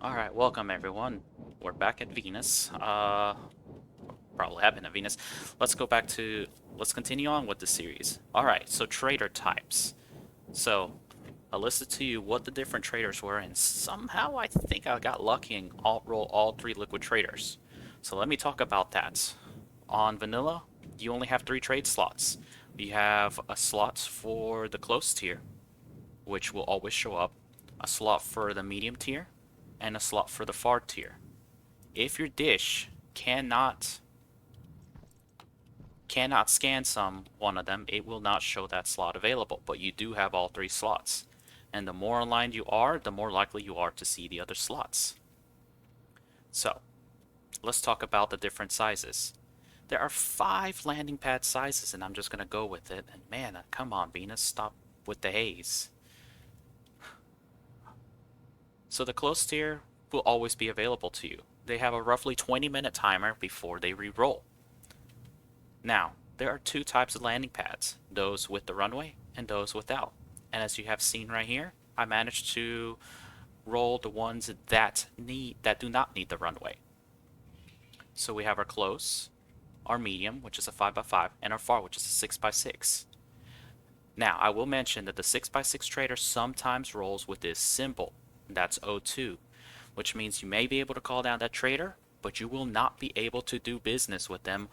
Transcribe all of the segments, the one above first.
Alright, welcome everyone. We're back at Venus. Probably have been at Venus. Let's continue on with the series. Alright, so trader types. So, I listed to you what the different traders were, and somehow I think I got lucky and roll all three liquid traders. So let me talk about that. On vanilla, you only have 3 trade slots. You have a slot for the close tier, which will always show up, a slot for the medium tier, and a slot for the far tier. If your dish cannot scan one of them, it will not show that slot available, but you do have all 3 slots. And the more aligned you are, the more likely you are to see the other slots. So, let's talk about the different sizes. There are 5 landing pad sizes, and I'm just going to go with it. And man, come on, Venus, stop with the haze. So the close tier will always be available to you. They have a roughly 20-minute timer before they re-roll. Now, there are 2 types of landing pads, those with the runway and those without. And as you have seen right here, I managed to roll the ones that do not need the runway. So we have our close, our medium, which is a 5x5, and our far, which is a 6x6. Now, I will mention that the 6x6 trader sometimes rolls with this symbol. That's O2, which means you may be able to call down that trader, but you will not be able to do business with them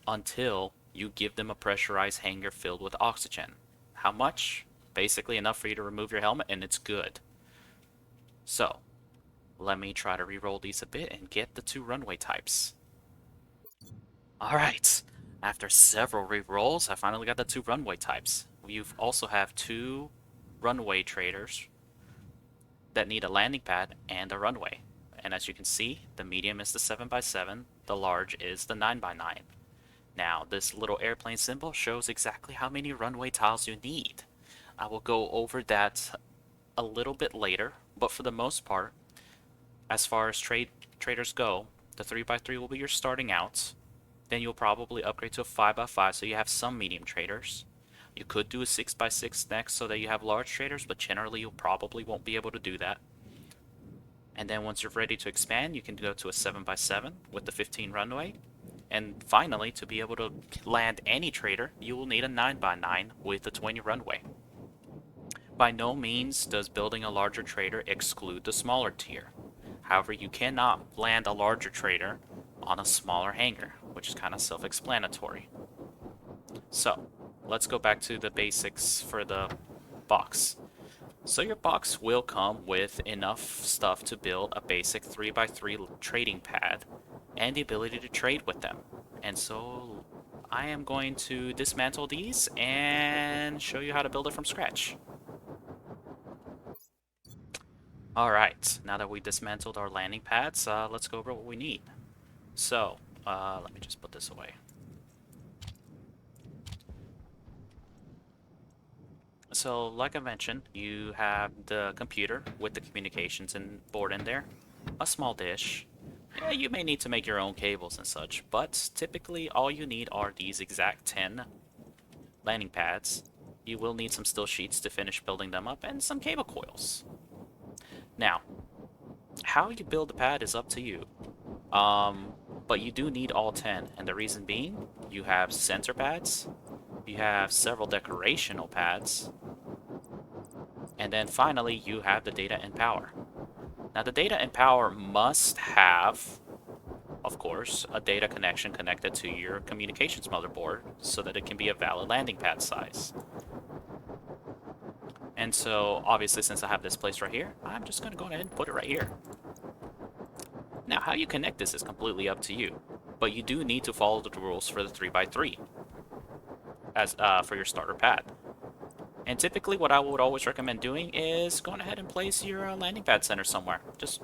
until you give them a pressurized hangar filled with oxygen. How much? Basically enough for you to remove your helmet, and it's good. So, let me try to re-roll these a bit and get the 2 runway types. Alright, after several re-rolls, I finally got the 2 runway types. We also have 2 runway traders that need a landing pad and a runway. And as you can see, the medium is the 7x7, the large is the 9x9. Now, this little airplane symbol shows exactly how many runway tiles you need. I will go over that a little bit later, but for the most part, as far as traders go, the 3x3 will be your starting out. Then you'll probably upgrade to a 5x5 so you have some medium traders. You could do a 6x6 next so that you have large traders, but generally you probably won't be able to do that. And then once you're ready to expand, you can go to a 7x7 with the 15 runway. And finally, to be able to land any trader, you will need a 9x9 with a 20 runway. By no means does building a larger trader exclude the smaller tier. However, you cannot land a larger trader on a smaller hangar, which is kind of self-explanatory. So, let's go back to the basics for the box. So your box will come with enough stuff to build a basic 3x3 trading pad and the ability to trade with them. And so I am going to dismantle these and show you how to build it from scratch. Alright, now that we dismantled our landing pads, let's go over what we need. So, let me just put this away. So, like I mentioned, you have the computer with the communications board in there, a small dish. Yeah, you may need to make your own cables and such, but typically all you need are these exact 10 landing pads. You will need some still sheets to finish building them up and some cable coils. Now, how you build the pad is up to you. But you do need all 10, and the reason being, you have center pads, you have several decorational pads, and then finally you have the data and power. Now the data and power must have, of course, a data connection connected to your communications motherboard so that it can be a valid landing pad size. And so obviously since I have this placed right here, I'm just going to go ahead and put it right here. Now how you connect this is completely up to you, but you do need to follow the rules for the 3x3 as for your starter pad. And typically what I would always recommend doing is going ahead and place your landing pad center somewhere. Just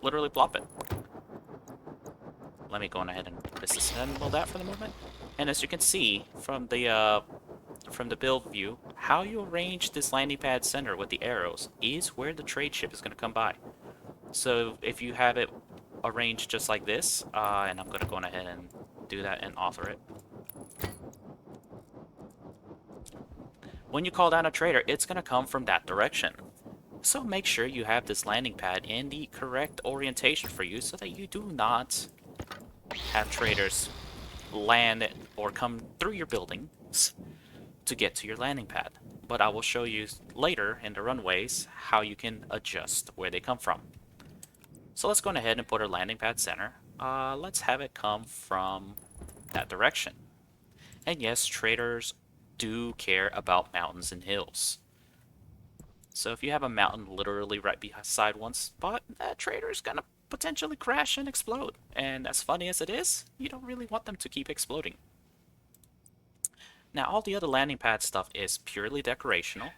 literally plop it. Let me go ahead and disassemble that for the moment. And as you can see from the build view, how you arrange this landing pad center with the arrows is where the trade ship is going to come by. So if you have it arranged just like this, and I'm going to go ahead and do that and author it. When you call down a trader, it's going to come from that direction. So make sure you have this landing pad in the correct orientation for you so that you do not have traders land or come through your buildings to get to your landing pad. But I will show you later in the runways how you can adjust where they come from. So let's go ahead and put our landing pad center. Let's have it come from that direction. And yes, traders do care about mountains and hills. So if you have a mountain literally right beside one spot, that trader is gonna potentially crash and explode. And as funny as it is, you don't really want them to keep exploding. Now all the other landing pad stuff is purely decorational.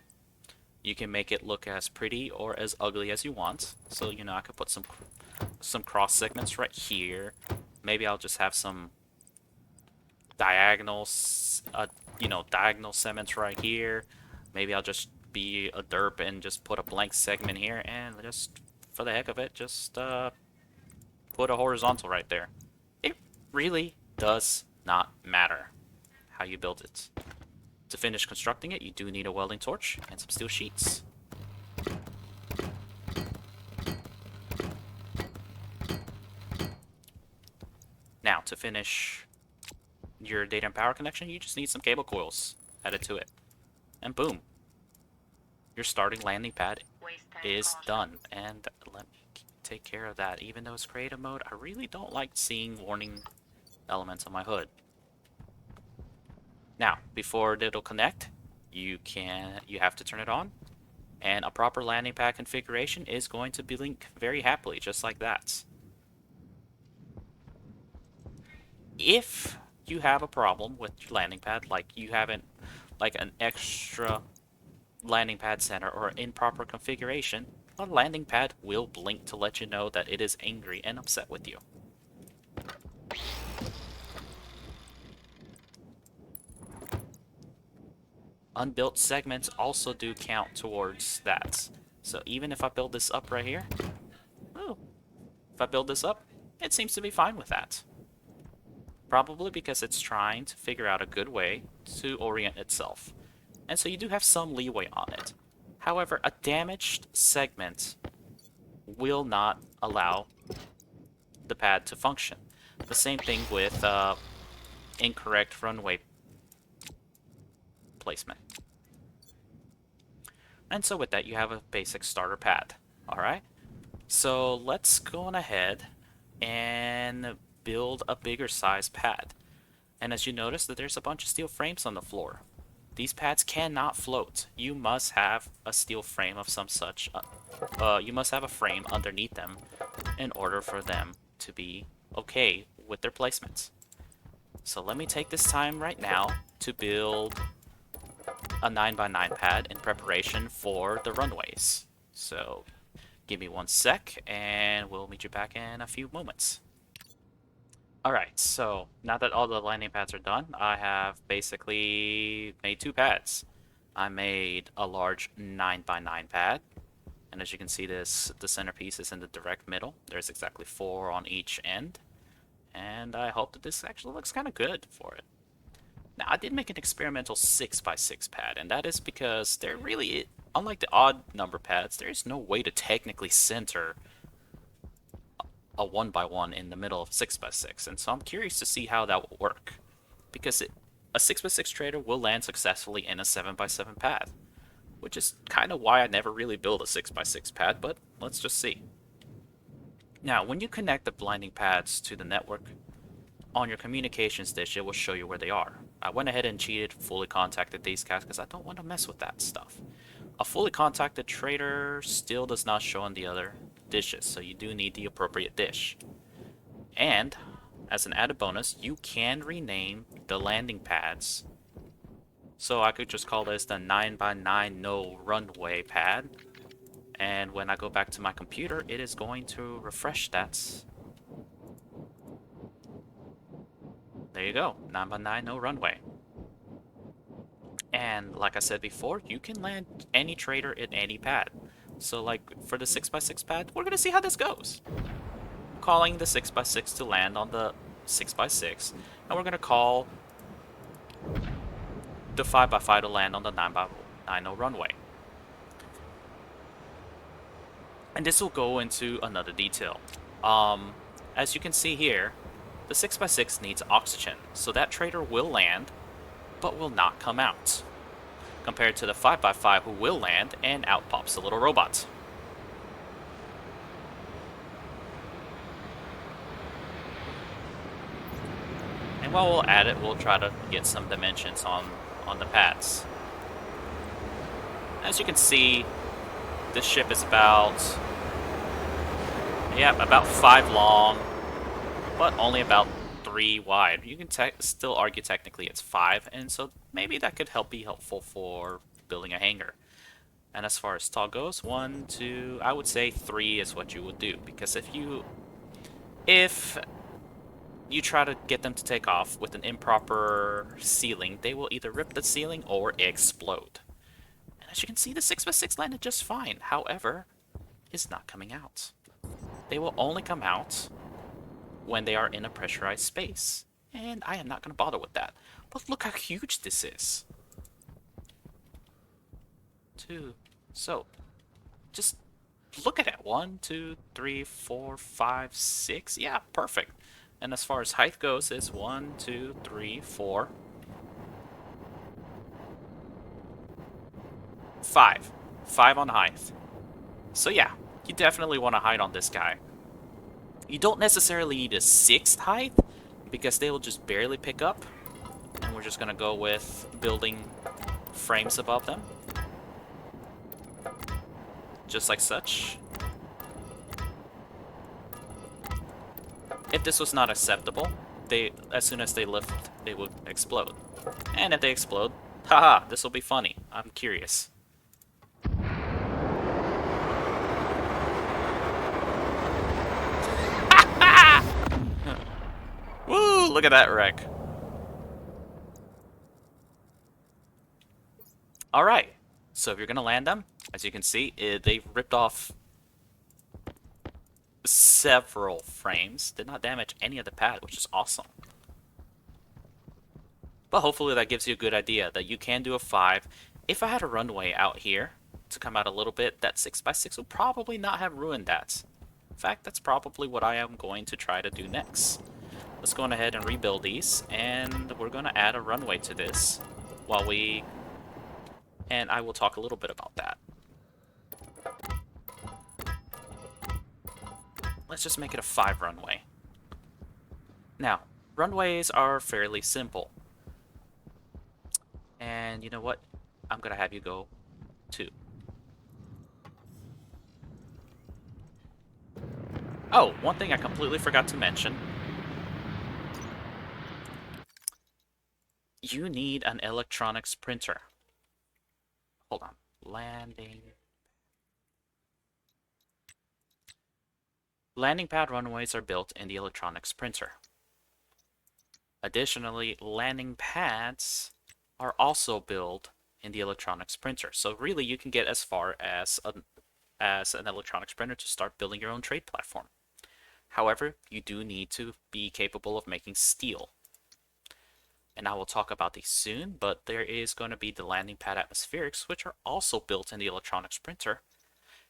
You can make it look as pretty or as ugly as you want. So, you know, I could put some cross segments right here. Maybe I'll just have some diagonals, diagonal segments right here. Maybe I'll just be a derp and just put a blank segment here and just, for the heck of it, just put a horizontal right there. It really does not matter how you build it. To finish constructing it, you do need a welding torch and some steel sheets. Now, to finish your data and power connection, you just need some cable coils added to it. And boom, your starting landing pad is done. And let me take care of that. Even though it's creative mode, I really don't like seeing warning elements on my HUD. Now, before it'll connect, you have to turn it on, and a proper landing pad configuration is going to blink very happily, just like that. If you have a problem with your landing pad, like you haven't, like an extra landing pad center or improper configuration, a landing pad will blink to let you know that it is angry and upset with you. Unbuilt segments also do count towards that. So even if I build this up right here, if I build this up, it seems to be fine with that. Probably because it's trying to figure out a good way to orient itself. And so you do have some leeway on it. However, a damaged segment will not allow the pad to function. The same thing with incorrect runway placement. And so with that, you have a basic starter pad. Alright? So let's go on ahead and build a bigger size pad. And as you notice, that there's a bunch of steel frames on the floor. These pads cannot float. You must have a steel frame of some such. You must have a frame underneath them in order for them to be okay with their placements. So let me take this time right now to build a 9x9 pad in preparation for the runways. So give me one sec and we'll meet you back in a few moments. Alright, so now that all the landing pads are done, I have basically made two pads. I made a large 9x9 pad, and as you can see, the centerpiece is in the direct middle. There's exactly 4 on each end, and I hope that this actually looks kind of good for it. Now, I did make an experimental 6x6 pad, and that is because there really, unlike the odd number pads, there is no way to technically center a 1x1 in the middle of 6x6, and so I'm curious to see how that will work, because a 6x6 trader will land successfully in a 7x7 pad, which is kind of why I never really build a 6x6 pad, but let's just see. Now, when you connect the blinding pads to the network, on your communications dish, it will show you where they are. I went ahead and cheated, fully contacted these guys, because I don't want to mess with that stuff. A fully contacted trader still does not show on the other dishes, so you do need the appropriate dish. And, as an added bonus, you can rename the landing pads. So I could just call this the 9x9 no runway pad. And when I go back to my computer, it is going to refresh that. There you go, 9x9 no runway. And like I said before, you can land any trader in any pad. So like for the 6x6 pad, we're going to see how this goes. I'm calling the 6x6 to land on the 6x6, and we're going to call the 5x5 to land on the 9x9 no runway. And this will go into another detail. Um, as you can see here, the 6x6 needs oxygen, so that trader will land, but will not come out, compared to the 5x5 who will land, and out pops the little robot. And while we'll add it, we'll try to get some dimensions on the pads. As you can see, this ship is about 5 long, but only about 3 wide. You can still argue technically it's 5, and so maybe that could be helpful for building a hangar. And as far as tall goes, 1, 2, I would say 3 is what you would do, because if you try to get them to take off with an improper ceiling, they will either rip the ceiling or explode. And as you can see, the 6x6 landed just fine. However, it's not coming out. They will only come out when they are in a pressurized space. And I am not going to bother with that. But look how huge this is. So, just look at it. 1, 2, 3, 4, 5, 6. Yeah, perfect. And as far as height goes, is 1, 2, 3, 4, 5. 5 on height. So yeah, you definitely want to hide on this guy. You don't necessarily need a 6th height, because they will just barely pick up. And we're just going to go with building frames above them. Just like such. If this was not acceptable, as soon as they lift, they would explode. And if they explode, haha, this will be funny. I'm curious. Woo, look at that wreck. Alright, so if you're going to land them, as you can see, they ripped off several frames. Did not damage any of the pad, which is awesome. But hopefully that gives you a good idea that you can do a 5. If I had a runway out here to come out a little bit, that 6x6 would probably not have ruined that. In fact, that's probably what I am going to try to do next. Let's go on ahead and rebuild these, and we're going to add a runway to this and I will talk a little bit about that. Let's just make it a 5 runway. Now, runways are fairly simple. And you know what? I'm going to have you go 2. Oh, one thing I completely forgot to mention. You need an electronics printer. Hold on. Landing pad runways are built in the electronics printer. Additionally, landing pads are also built in the electronics printer. So really, you can get as far as an electronics printer to start building your own trade platform. However, you do need to be capable of making steel. And I will talk about these soon, but there is going to be the landing pad atmospherics, which are also built in the electronics printer.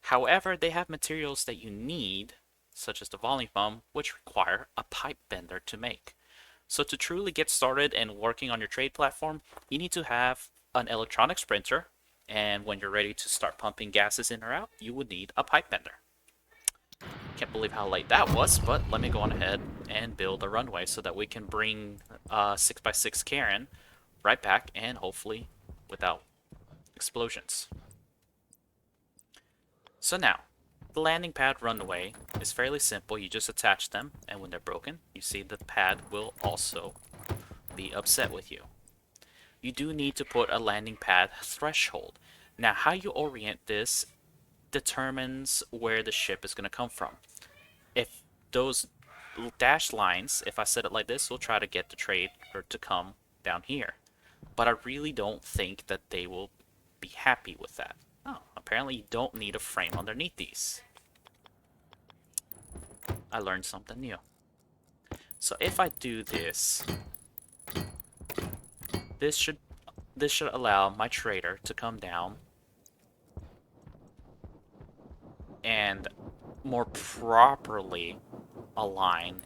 However, they have materials that you need, such as the volume foam, which require a pipe bender to make. So to truly get started and working on your trade platform, you need to have an electronics printer, and when you're ready to start pumping gases in or out, you would need a pipe bender. Can't believe how late that was, but let me go on ahead and build a runway so that we can bring 6x6 Karen right back, and hopefully without explosions. So now, the landing pad runway is fairly simple. You just attach them, and when they're broken, you see the pad will also be upset with you. You do need to put a landing pad threshold. Now, how you orient this determines where the ship is going to come from. If those dashed lines, if I set it like this, will try to get the trader to come down here. But I really don't think that they will be happy with that. Oh, apparently you don't need a frame underneath these. I learned something new. So if I do this, this should allow my trader to come down and more properly align.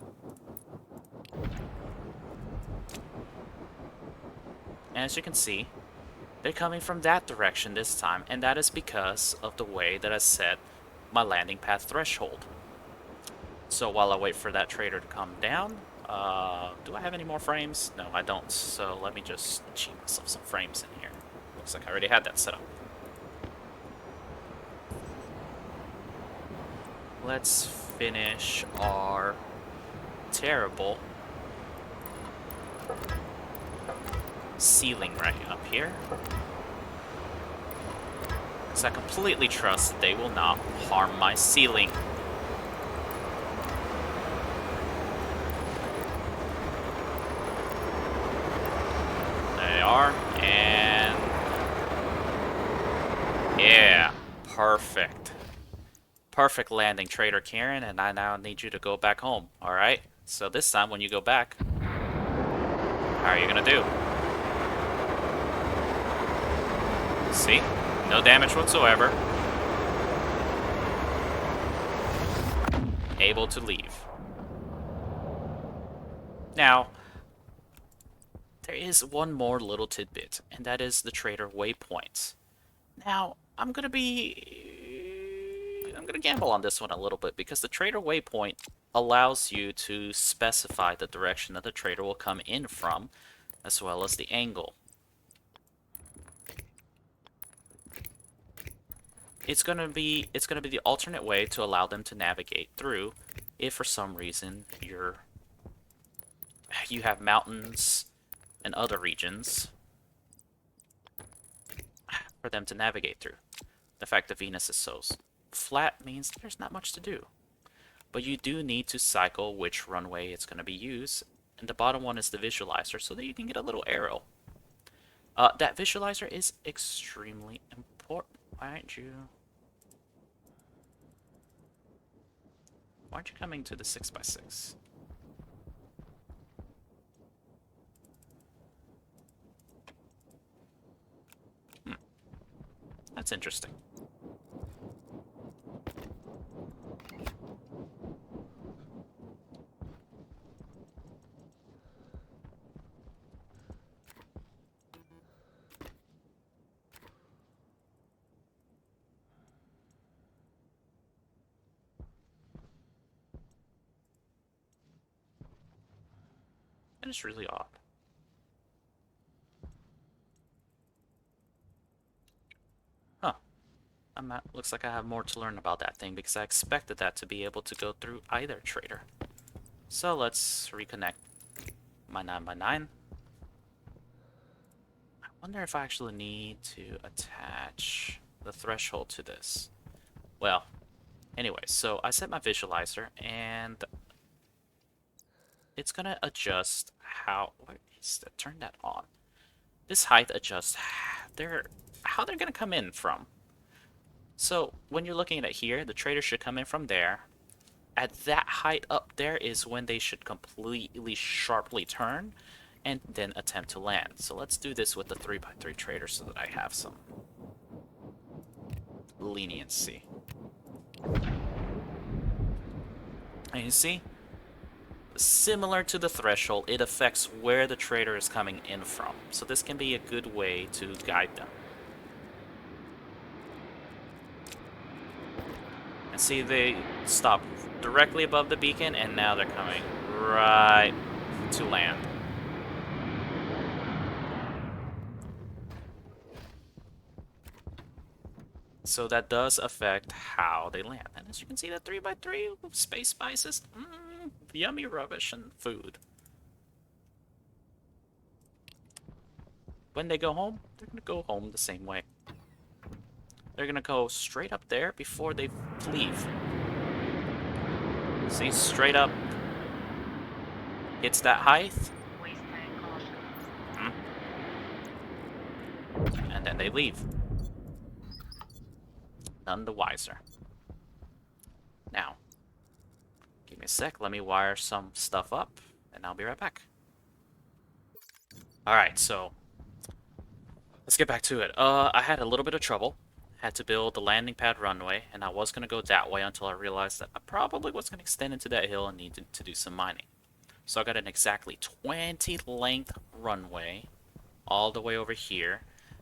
And as you can see, they're coming from that direction this time, and that is because of the way that I set my landing pad threshold. So while I wait for that trader to come down, do I have any more frames? No, I don't. So let me just cheat myself some frames in here. Looks like I already had that set up. Let's finish our terrible ceiling right up here. Because I completely trust that they will not harm my ceiling. There they are, and yeah, perfect. Perfect landing, Trader Karen, and I now need you to go back home, alright? So this time when you go back, how are you gonna do? See? No damage whatsoever. Able to leave. Now, there is one more little tidbit, and that is the Trader Waypoint. Now, I'm gonna gamble on this one a little bit because the Trader Waypoint allows you to specify the direction that the trader will come in from, as well as the angle. It's gonna be the alternate way to allow them to navigate through if for some reason you have mountains and other regions for them to navigate through. The fact that Venus is so flat means there's not much to do. But you do need to cycle which runway it's going to be used. And the bottom one is the visualizer so that you can get a little arrow. That visualizer is extremely important. Why aren't you coming to the 6x6? That's interesting. That is really odd. Huh. Looks like I have more to learn about that thing because I expected that to be able to go through either trader. So let's reconnect my 9x9. I wonder if I actually need to attach the threshold to this. Well, anyway, so I set my visualizer and it's gonna adjust how, what is that? Turn that on. This height adjusts how they're gonna come in from. So when you're looking at it here, the trader should come in from there. At that height up there is when they should completely sharply turn and then attempt to land. So let's do this with the 3x3 trader so that I have some leniency. And you see, similar to the threshold, it affects where the trader is coming in from. So this can be a good way to guide them. And see, they stop directly above the beacon, and now they're coming right to land. So that does affect how they land. And as you can see, that 3x3 space spices, yummy rubbish and food. When they go home, they're going to go home the same way. They're going to go straight up there before they leave. See, straight up. Hits that height. And then they leave. None the wiser. Now, give me a sec. Let me wire some stuff up, and I'll be right back. Alright, so let's get back to it. I had a little bit of trouble had to build the landing pad runway, and I was going to go that way until I realized that I probably was going to extend into that hill and needed to do some mining. So I got an exactly 20 length runway all the way over here.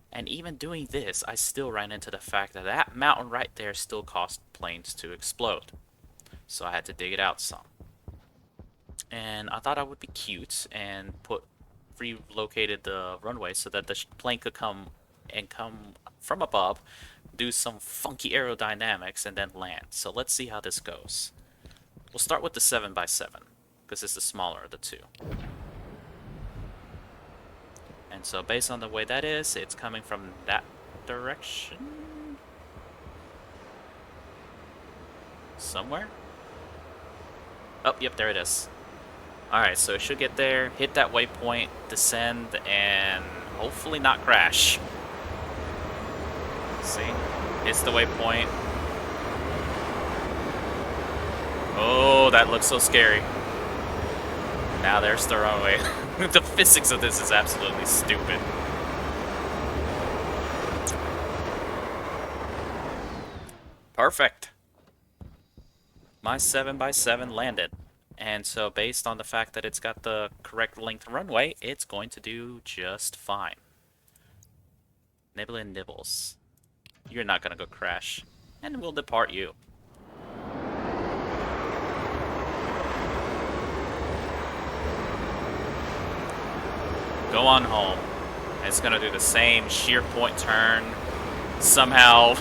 And even doing this, I still ran into the fact that that mountain right there still caused planes to explode. So I had to dig it out some. And I thought I would be cute and relocated the runway so that the plane could come from above, do some funky aerodynamics, and then land. So let's see how this goes. We'll start with the 7x7 because it's the smaller of the two. And so based on the way that is, it's coming from that direction. Somewhere? Oh, yep, there it is. Alright, so it should get there, hit that waypoint, descend, and hopefully not crash. See? Hits the waypoint. Oh, that looks so scary. Now there's the runway. The physics of this is absolutely stupid. Perfect. My 7x7 landed. And so based on the fact that it's got the correct length runway, it's going to do just fine. Nibble and nibbles. You're not going to go crash. And we'll depart you. Go on home. It's going to do the same sheer point turn. Somehow.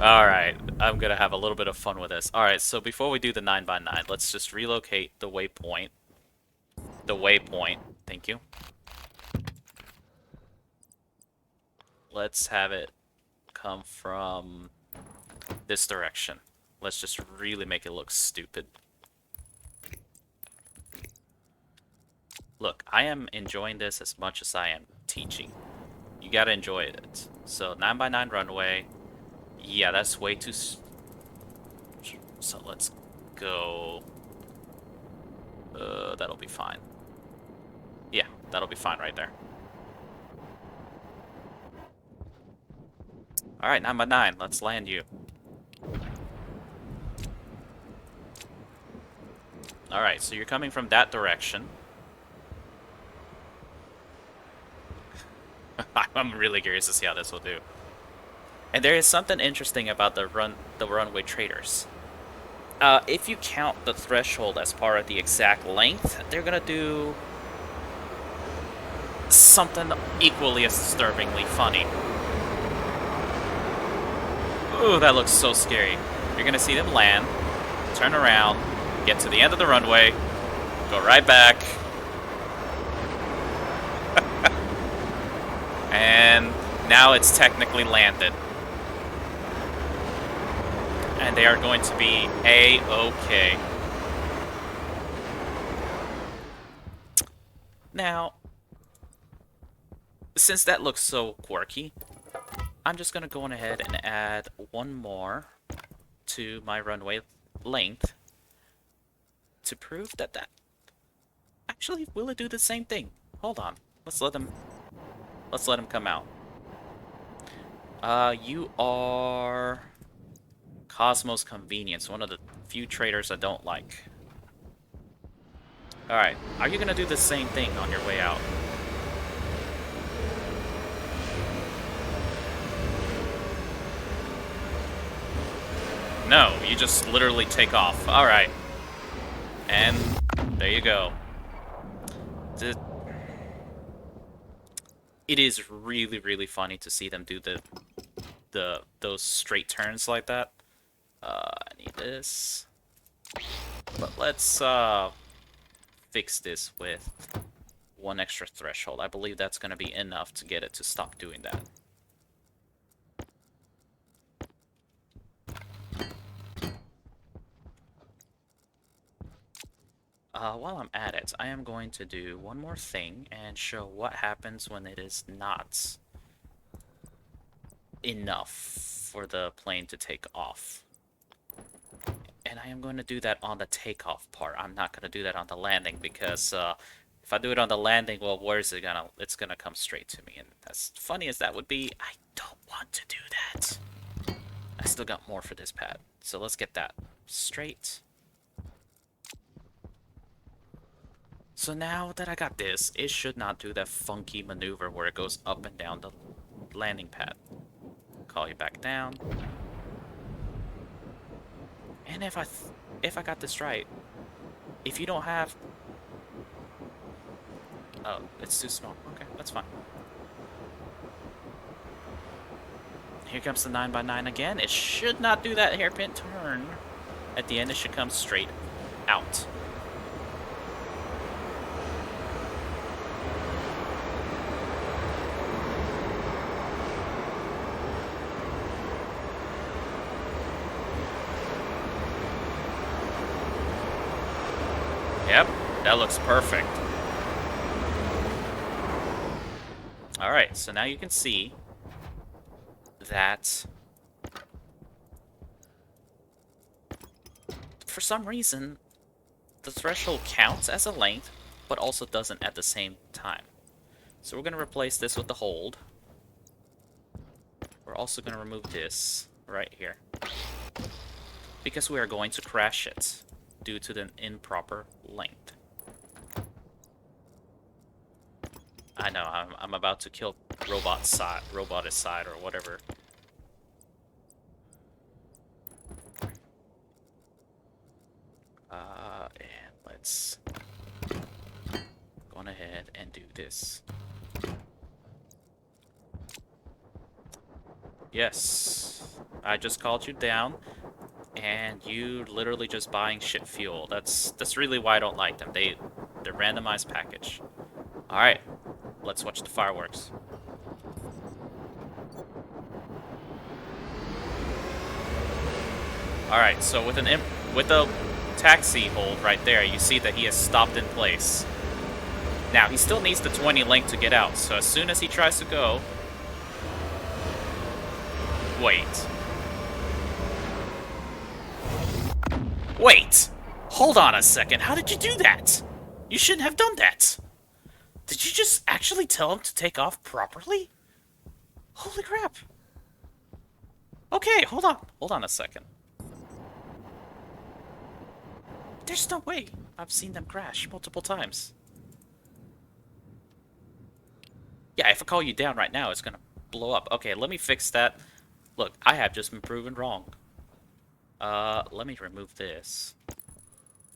Alright, I'm going to have a little bit of fun with this. Alright, so before we do the 9x9, let's just relocate the waypoint. The waypoint. Thank you. Let's have it come from this direction. Let's just really make it look stupid. Look, I am enjoying this as much as I am teaching. You gotta enjoy it. So 9x9 runway. Yeah, that's way too... So let's go... that'll be fine. Yeah, that'll be fine right there. Alright, 9x9, let's land you. Alright, so you're coming from that direction. I'm really curious to see how this will do. And there is something interesting about the Runway Traders. If you count the threshold as part of the exact length, they're gonna do something equally as disturbingly funny. Ooh, that looks so scary. You're gonna see them land, turn around, get to the end of the runway, go right back, and now it's technically landed. And they are going to be A-okay. Now, since that looks so quirky, I'm just going to go on ahead and add one more to my runway length to prove that actually will it do the same thing. Hold on. Let's let them come out. You are Cosmos Convenience, one of the few traders I don't like. Alright, are you gonna do the same thing on your way out? No, you just literally take off. Alright. And there you go. It is really, really funny to see them do those straight turns like that. I need this. But let's fix this with one extra threshold. I believe that's going to be enough to get it to stop doing that. While I'm at it, I am going to do one more thing and show what happens when it is not enough for the plane to take off. And I am going to do that on the takeoff part. I'm not going to do that on the landing because If I do it on the landing, well, where is it gonna? It's gonna come straight to me. And as funny as that would be, I don't want to do that. I still got more for this pad. So let's get that straight. So now that I got this, it should not do that funky maneuver where it goes up and down the landing pad. Call you back down. And if I got this right, if you don't have... Oh, it's too small. Okay, that's fine. Here comes the 9x9 again. It should not do that hairpin turn. At the end, it should come straight out. Yep, that looks perfect. Alright, so now you can see that for some reason the threshold counts as a length, but also doesn't at the same time. So we're going to replace this with the hold. We're also going to remove this right here, because we are going to crash it due to the improper length. I know, I'm about to kill roboticide or whatever. And let's go on ahead and do this. Yes, I just called you down, and you literally just buying shit fuel. That's really why I don't like them. They're randomized package. All right, let's watch the fireworks. All right, so with the taxi hold right there, you see that he has stopped in place. Now he still needs the 20 link to get out. So as soon as he tries to go, wait. Wait! Hold on a second. How did you do that? You shouldn't have done that. Did you just actually tell him to take off properly? Holy crap. Okay, hold on. Hold on a second. There's no way. I've seen them crash multiple times. Yeah, if I call you down right now, it's gonna blow up. Okay, let me fix that. Look, I have just been proven wrong. Let me remove this.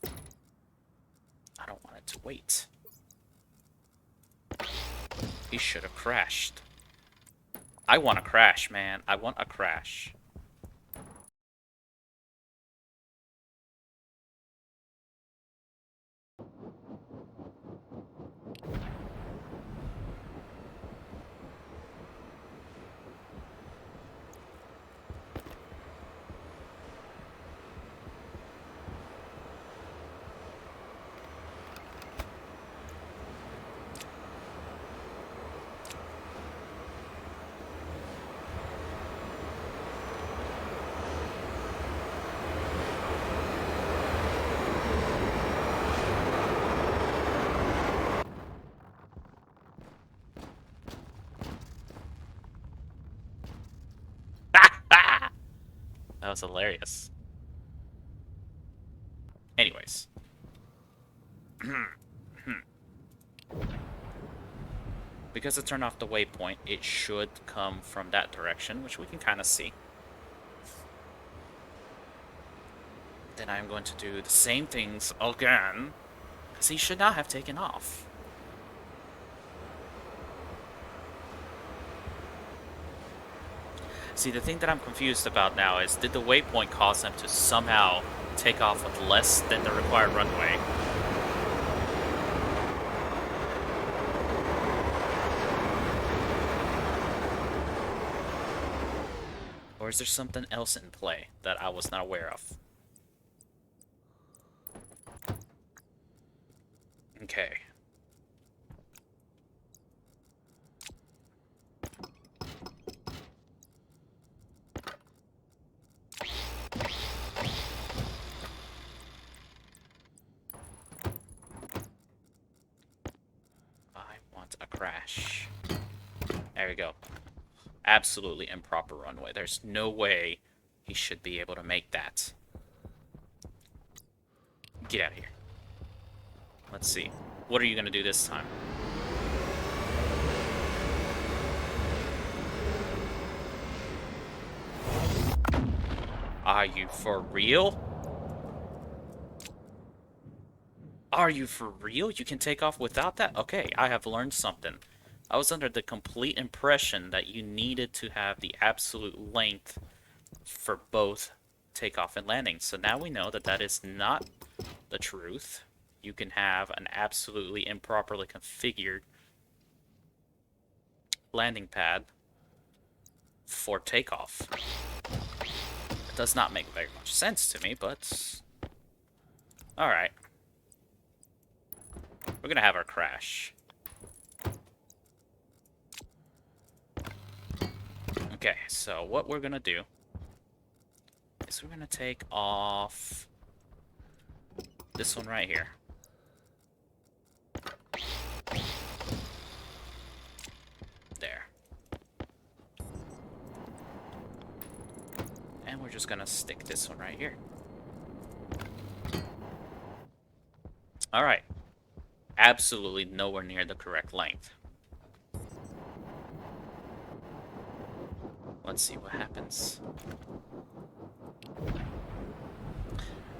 I don't want it to wait. He should have crashed. I want a crash, man. I want a crash. That was hilarious. Anyways. Because it turned off the waypoint, it should come from that direction, which we can kind of see. Then I'm going to do the same things again, because he should not have taken off. See, the thing that I'm confused about now is, did the waypoint cause them to somehow take off with less than the required runway? Or is there something else in play that I was not aware of? Okay. crash. There we go. Absolutely improper runway. There's no way he should be able to make that. Get out of here. Let's see. What are you going to do this time? Are you for real? Are you for real? You can take off without that? Okay, I have learned something. I was under the complete impression that you needed to have the absolute length for both takeoff and landing. So now we know that that is not the truth. You can have an absolutely improperly configured landing pad for takeoff. It does not make very much sense to me, but alright. We're gonna have our crash. Okay, so what we're gonna do is we're gonna take off this one right here. There. And we're just gonna stick this one right here. Alright. Absolutely nowhere near the correct length. Let's see what happens.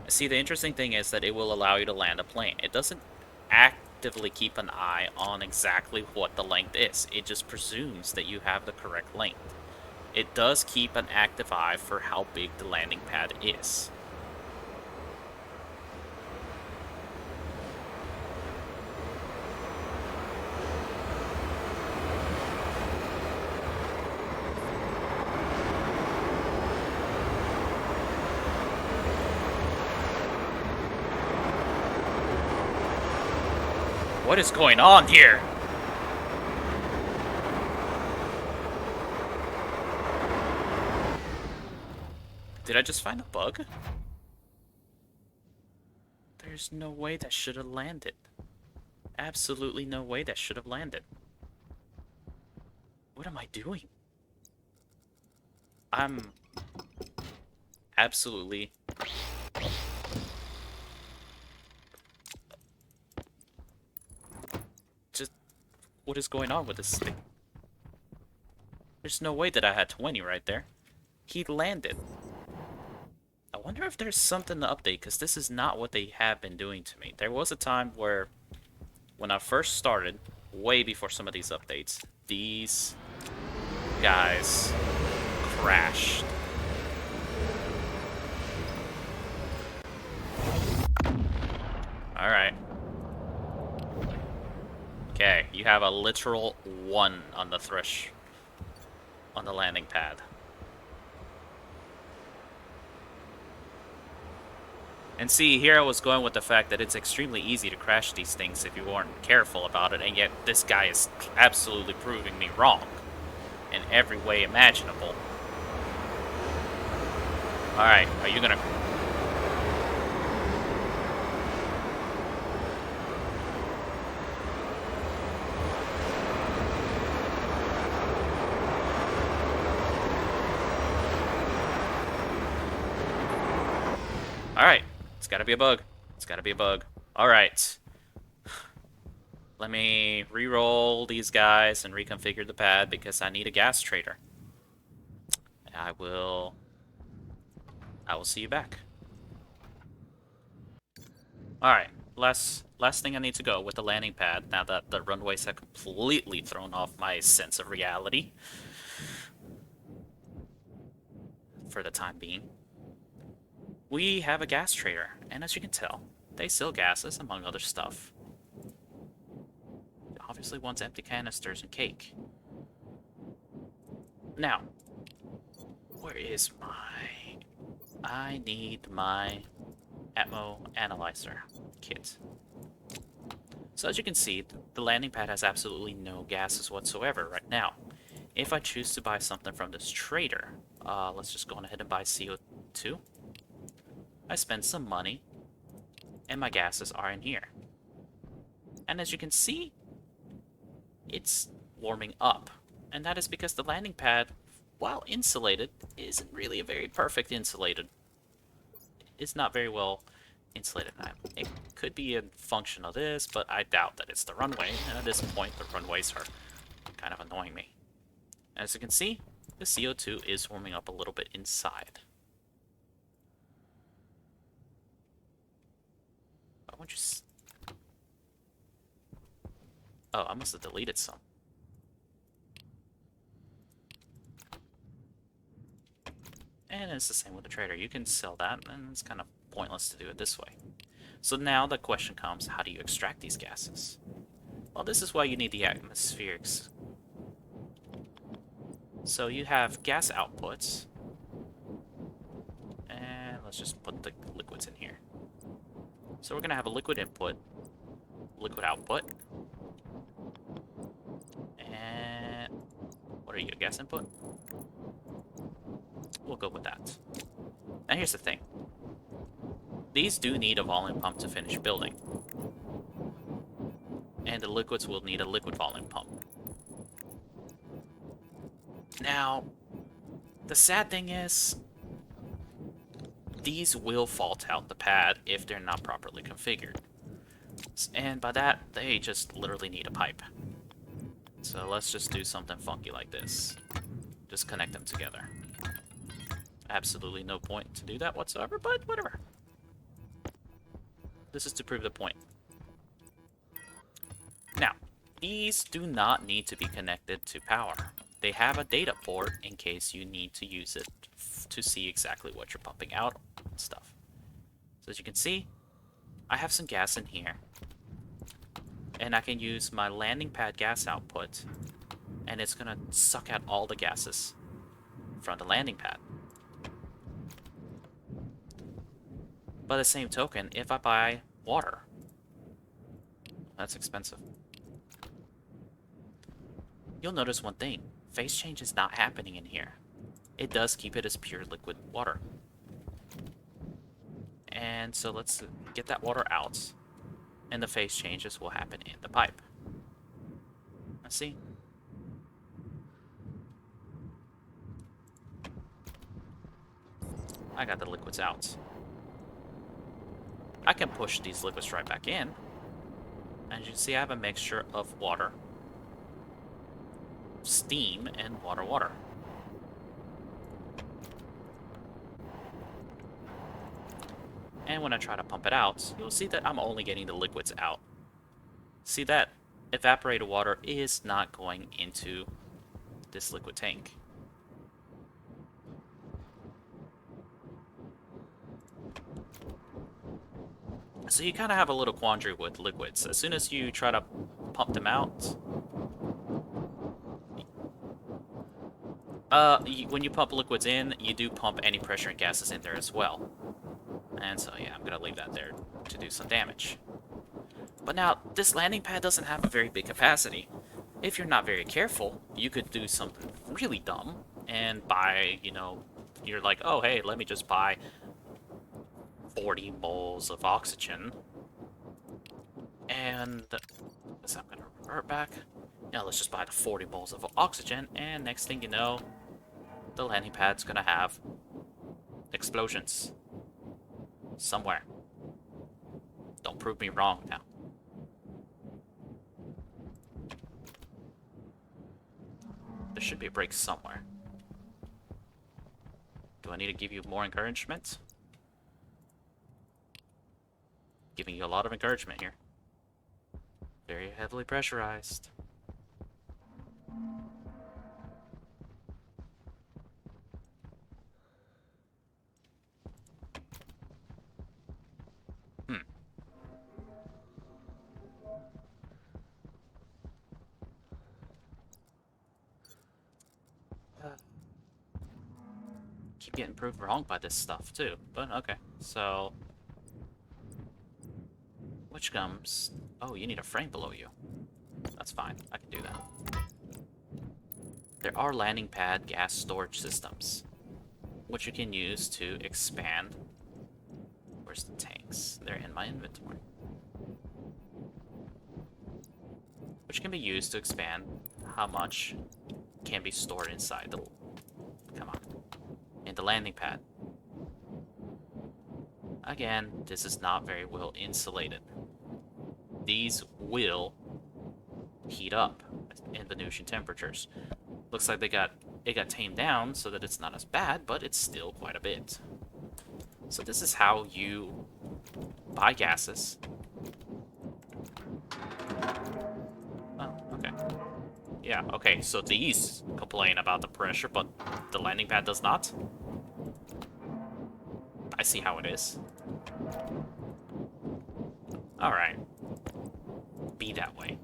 See, the interesting thing is that it will allow you to land a plane. It doesn't actively keep an eye on exactly what the length is. It just presumes that you have the correct length. It does keep an active eye for how big the landing pad is. What is going on here? Did I just find a bug? There's no way that should have landed. Absolutely no way that should have landed. What am I doing? I'm absolutely... just... What is going on with this thing? There's no way that I had 20 right there. He landed. I wonder if there's something to update, because this is not what they have been doing to me. There was a time where, when I first started, way before some of these updates, these guys crashed. Alright. Okay, you have a literal 1 on the thresh on the landing pad. And see, here I was going with the fact that it's extremely easy to crash these things if you weren't careful about it, and yet this guy is absolutely proving me wrong in every way imaginable. Alright, are you gonna... Alright. It's gotta be a bug. It's gotta be a bug. Alright. Let me re-roll these guys and reconfigure the pad because I need a gas trader. I will see you back. Alright. Last thing I need to go with the landing pad now that the runways have completely thrown off my sense of reality. For the time being. We have a gas trader, and as you can tell, they sell gases among other stuff. Obviously wants empty canisters and cake. Now, where is my... I need my Atmo analyzer kit. So as you can see, the landing pad has absolutely no gases whatsoever right now. If I choose to buy something from this trader, let's just go on ahead and buy CO2. I spend some money, and my gases are in here. And as you can see, it's warming up. And that is because the landing pad, while insulated, isn't really a very perfect insulated. It's not very well insulated. It could be a function of this, but I doubt that it's the runway. And at this point, the runways are kind of annoying me. As you can see, the CO2 is warming up a little bit inside. I want you. Oh, I must have deleted some. And it's the same with the trader. You can sell that, and it's kind of pointless to do it this way. So now the question comes, how do you extract these gases? Well, this is why you need the atmospherics. So you have gas outputs, and let's just put the liquids in here. So we're going to have a liquid input, liquid output, and what are you, a gas input? We'll go with that. Now here's the thing. These do need a volume pump to finish building. And the liquids will need a liquid volume pump. Now, the sad thing is, these will fault out the pad if they're not properly configured. And by that, they just literally need a pipe. So let's just do something funky like this. Just connect them together. Absolutely no point to do that whatsoever, but whatever. This is to prove the point. Now, these do not need to be connected to power. They have a data port in case you need to use it to see exactly what you're pumping out and stuff. So as you can see, I have some gas in here. And I can use my landing pad gas output, and it's going to suck out all the gases from the landing pad. By the same token, if I buy water, that's expensive. You'll notice one thing. Phase change is not happening in here. It does keep it as pure liquid water. And so let's get that water out, and the phase changes will happen in the pipe. Let's see. I got the liquids out. I can push these liquids right back in. As you can see, I have a mixture of water, steam, and water. And when I try to pump it out, you'll see that I'm only getting the liquids out. See, that evaporated water is not going into this liquid tank. So you kind of have a little quandary with liquids. As soon as you try to pump them out, when you pump liquids in, you do pump any pressure and gases in there as well. And so yeah, I'm gonna leave that there to do some damage. But now, this landing pad doesn't have a very big capacity. If you're not very careful, you could do something really dumb and buy, you're like, oh hey, let me just buy 40 moles of oxygen. And so I'm gonna revert back. Now let's just buy the 40 moles of oxygen, and next thing you know, the landing pad's gonna have explosions somewhere. Don't prove me wrong now. There should be a break somewhere. Do I need to give you more encouragement? Giving you a lot of encouragement here. Very heavily pressurized. Keep getting proved wrong by this stuff too, but okay. So, which comes? Oh, you need a frame below you. That's fine. I can do that. There are landing pad gas storage systems, which you can use to expand. Where's the tanks? They're in my inventory. which can be used to expand how much can be stored inside the, come on, in the landing pad. Again, this is not very well insulated. These will heat up in Venusian temperatures. Looks like it got tamed down so that it's not as bad, but it's still quite a bit. So this is how you buy gases. Oh, okay. Yeah, okay, so these complain about the pressure, but the landing pad does not? I see how it is. Alright. Be that way.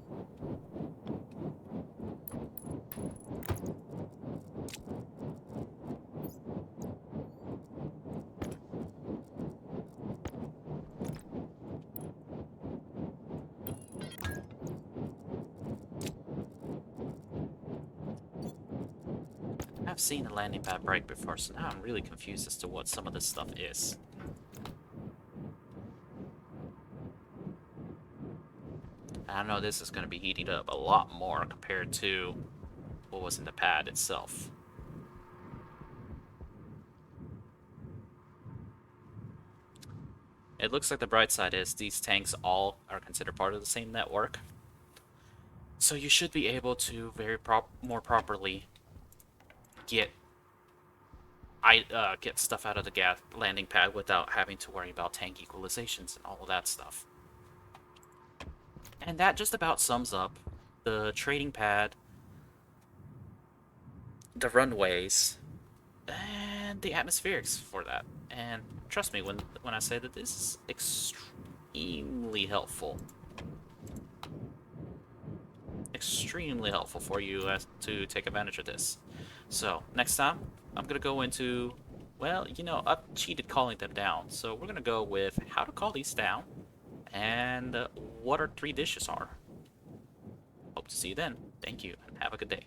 I've seen a landing pad break before, so now I'm really confused as to what some of this stuff is. I know this is going to be heating up a lot more compared to what was in the pad itself. It looks like the bright side is these tanks all are considered part of the same network. So you should be able to more properly get get stuff out of the gas landing pad without having to worry about tank equalizations and all of that stuff. And that just about sums up the trading pad, the runways, and the atmospherics for that. And trust me when I say that this is extremely helpful. Extremely helpful for you to take advantage of this. So, next time, I'm going to go into, well, you know, I've cheated calling them down. So we're going to go with how to call these down and what our 3 dishes are. Hope to see you then. Thank you, and have a good day.